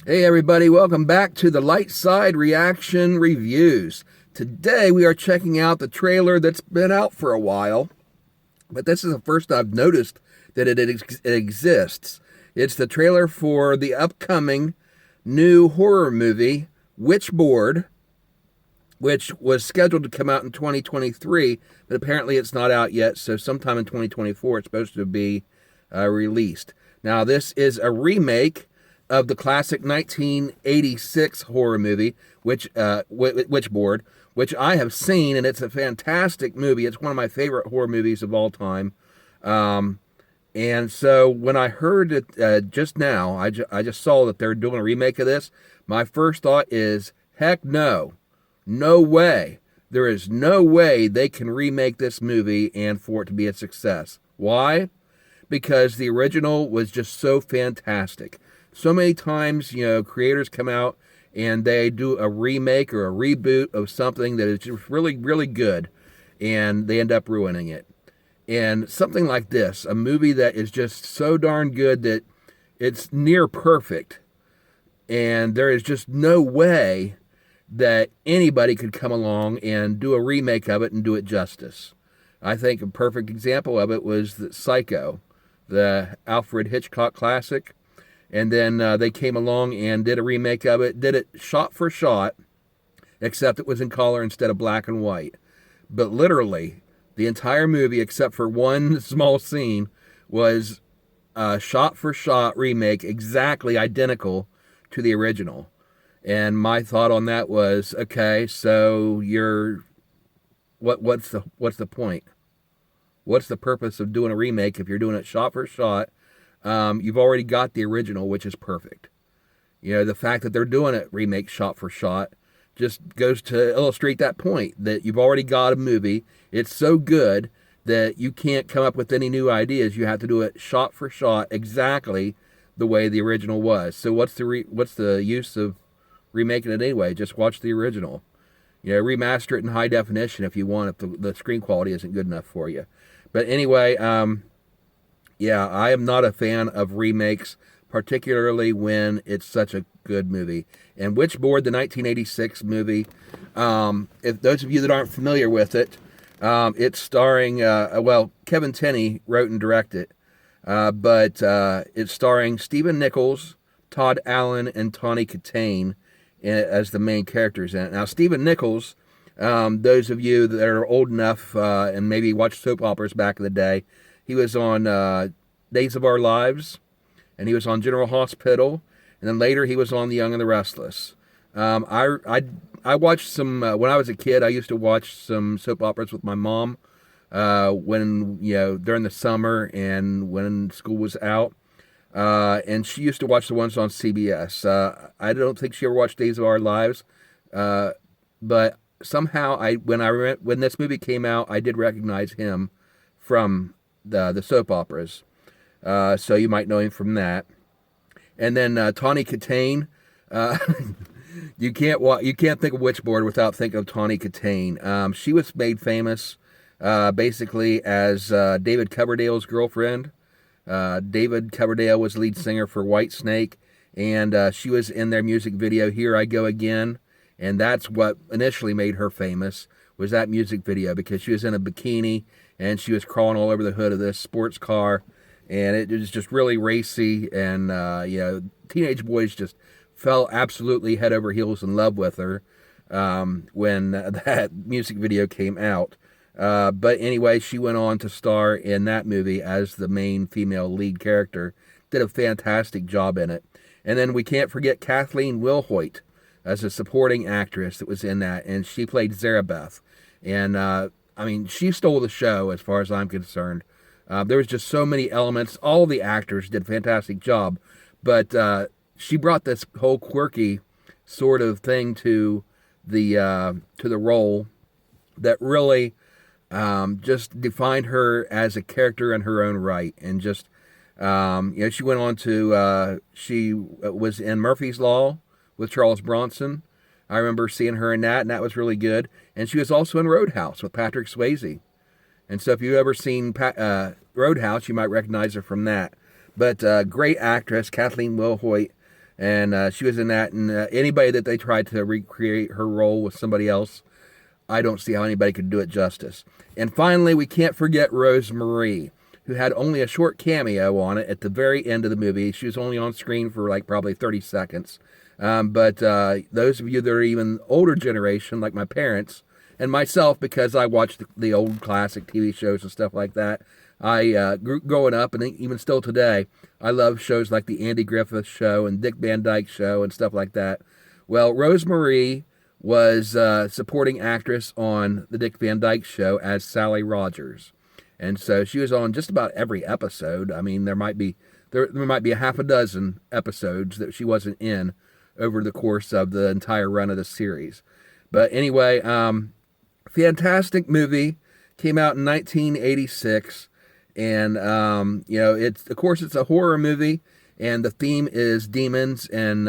Hey everybody, welcome back to the Light Side Reaction Reviews. Today we are checking out the trailer that's been out for a while, but this is the first I've noticed that it exists. It's the trailer for the upcoming new horror movie, Witchboard, which was scheduled to come out in 2023, but apparently it's not out yet, so sometime in 2024 it's supposed to be released. Now, this is a remake of the classic 1986 horror movie, Witchboard, which I have seen, and it's a fantastic movie. It's one of my favorite horror movies of all time. And so when I heard it just now, I just saw that they're doing a remake of this. My first thought is, heck no. No way. There is no way they can remake this movie and for it to be a success. Why? Because the original was just so fantastic. So many times, creators come out and they do a remake or a reboot of something that is just really, really good, and they end up ruining it. And something like this, a movie that is just so darn good that it's near perfect, and there is just no way that anybody could come along and do a remake of it and do it justice. I think a perfect example of it was the Psycho, the Alfred Hitchcock classic. And then they came along and did a remake of it, did it shot for shot, except it was in color instead of black and white. But literally, the entire movie, except for one small scene, was a shot for shot remake, exactly identical to the original. And my thought on that was, okay, so what's the point? What's the purpose of doing a remake if you're doing it shot for shot? You've already got the original, which is perfect. The fact that they're doing it remake shot for shot just goes to illustrate that point, that you've already got a movie. It's so good that you can't come up with any new ideas. You have to do it shot for shot exactly the way the original was. So what's the use of remaking it anyway? Just watch the original. Remaster it in high definition if you want, if the screen quality isn't good enough for you. But anyway, yeah, I am not a fan of remakes, particularly when it's such a good movie. And Witchboard, the 1986 movie, if those of you that aren't familiar with it, it's starring, Kevin Tenney wrote and directed, but it's starring Stephen Nichols, Todd Allen, and Tawny Katane as the main characters in it. Now, Stephen Nichols, those of you that are old enough and maybe watched soap operas back in the day, he was on Days of Our Lives, and he was on General Hospital, and then later he was on The Young and the Restless. I watched some when I was a kid. I used to watch some soap operas with my mom when during the summer and when school was out, and she used to watch the ones on CBS. I don't think she ever watched Days of Our Lives, but somehow when this movie came out, I did recognize him from the soap operas. So you might know him from that. And then Tawny Katane. You can't think of Witchboard without thinking of Tawny Katane. She was made famous basically as David Coverdale's girlfriend. David Coverdale was lead singer for Whitesnake, and she was in their music video "Here I Go Again," and that's what initially made her famous, was that music video, because she was in a bikini and she was crawling all over the hood of this sports car, and it was just really racy, and teenage boys just fell absolutely head over heels in love with her when that music video came out. But anyway, she went on to star in that movie as the main female lead character. Did a fantastic job in it. And then we can't forget Kathleen Wilhoit as a supporting actress that was in that, and she played Zarabeth. And she stole the show as far as I'm concerned. There was just so many elements. All the actors did a fantastic job, but she brought this whole quirky sort of thing to the role that really just defined her as a character in her own right. And just she went on to she was in Murphy's Law with Charles Bronson. I remember seeing her in that, and that was really good. And she was also in Roadhouse with Patrick Swayze. And so if you've ever seen Roadhouse, you might recognize her from that. But great actress, Kathleen Wilhoit. and she was in that. And anybody that they tried to recreate her role with somebody else, I don't see how anybody could do it justice. And finally, we can't forget Rose Marie, who had only a short cameo on it at the very end of the movie. She was only on screen for like probably 30 seconds. But those of you that are even older generation, like my parents and myself, because I watched the old classic TV shows and stuff like that, I grew growing up, and even still today, I love shows like the Andy Griffith Show and Dick Van Dyke Show and stuff like that. Well, Rose Marie was supporting actress on the Dick Van Dyke Show as Sally Rogers, and so she was on just about every episode. I mean, there might be a half a dozen episodes that she wasn't in over the course of the entire run of the series. But anyway, fantastic movie. Came out in 1986, and it's of course it's a horror movie, and the theme is demons and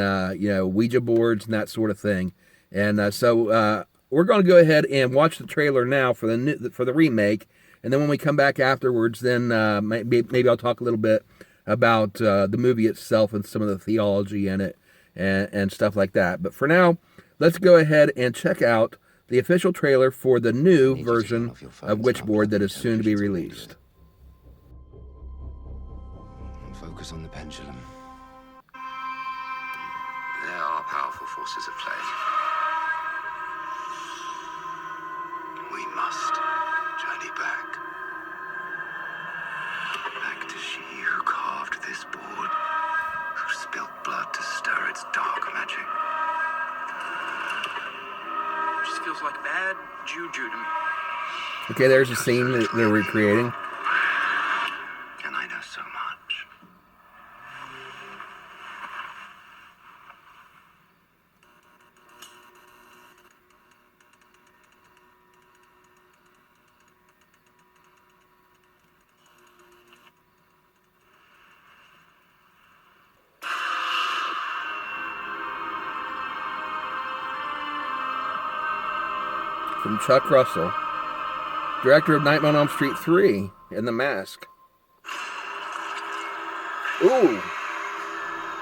Ouija boards and that sort of thing. And so we're going to go ahead and watch the trailer now for the remake, and then when we come back afterwards, then maybe I'll talk a little bit about the movie itself and some of the theology in it and stuff like that. But for now, let's go ahead and check out the official trailer for the new version of Witchboard that is soon to be released. Focus on the pendulum. There are powerful forces at play. We must journey back. Back to she who carved this board, who spilled blood to stir its dark magic. Just feels like bad juju to me. Okay, there's a scene that they're recreating. And I know so much. From Chuck Russell, director of Nightmare on Elm Street 3 and The Mask. Ooh.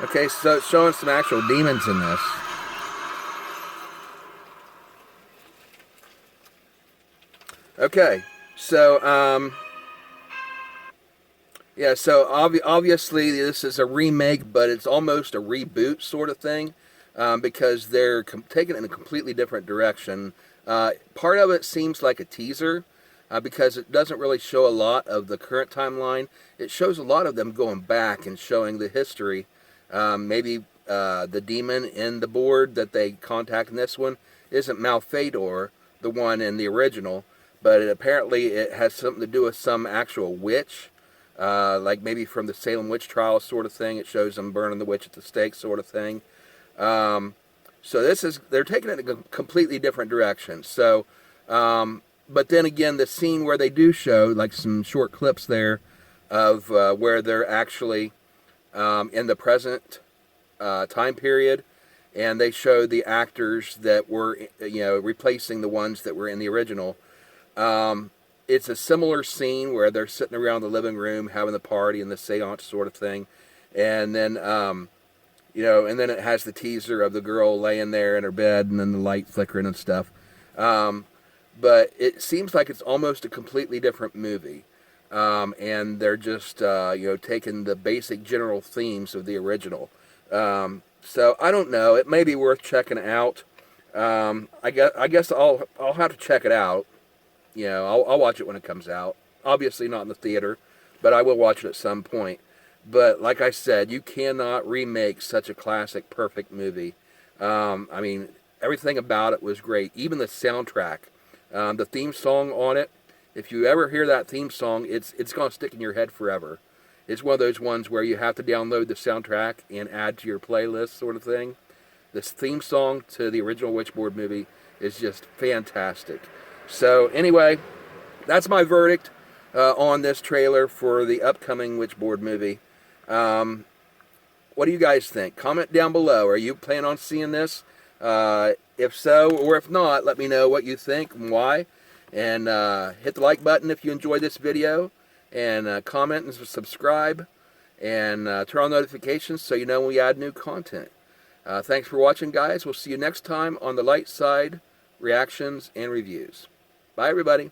Okay, so it's showing some actual demons in this. Okay, so, yeah, so obviously this is a remake, but it's almost a reboot sort of thing, because they're taking it in a completely different direction. Part of it seems like a teaser, because it doesn't really show a lot of the current timeline. It shows a lot of them going back and showing the history. Maybe the demon in the board that they contact in this one isn't Malfador, the one in the original, but apparently it has something to do with some actual witch, like maybe from the Salem witch trials sort of thing. It shows them burning the witch at the stake sort of thing. So they're taking it in a completely different direction. So, but then again, the scene where they do show like some short clips there of where they're actually in the present time period, and they show the actors that were replacing the ones that were in the original. It's a similar scene where they're sitting around the living room having the party and the seance sort of thing, and then and then it has the teaser of the girl laying there in her bed and then the light flickering and stuff. But it seems like it's almost a completely different movie. And they're just, taking the basic general themes of the original. So I don't know. It may be worth checking out. I guess I'll have to check it out. I'll watch it when it comes out. Obviously not in the theater, but I will watch it at some point. But like I said, you cannot remake such a classic, perfect movie. I mean, everything about it was great. Even the soundtrack, the theme song on it. If you ever hear that theme song, it's going to stick in your head forever. It's one of those ones where you have to download the soundtrack and add to your playlist sort of thing. This theme song to the original Witchboard movie is just fantastic. So anyway, that's my verdict on this trailer for the upcoming Witchboard movie. What do you guys think? Comment down below. Are you planning on seeing this? If so, or if not, let me know what you think and why. And hit the like button if you enjoyed this video. And comment and subscribe. and turn on notifications so you know when we add new content. Thanks for watching, guys. We'll see you next time on the light side reactions and reviews. Bye, everybody.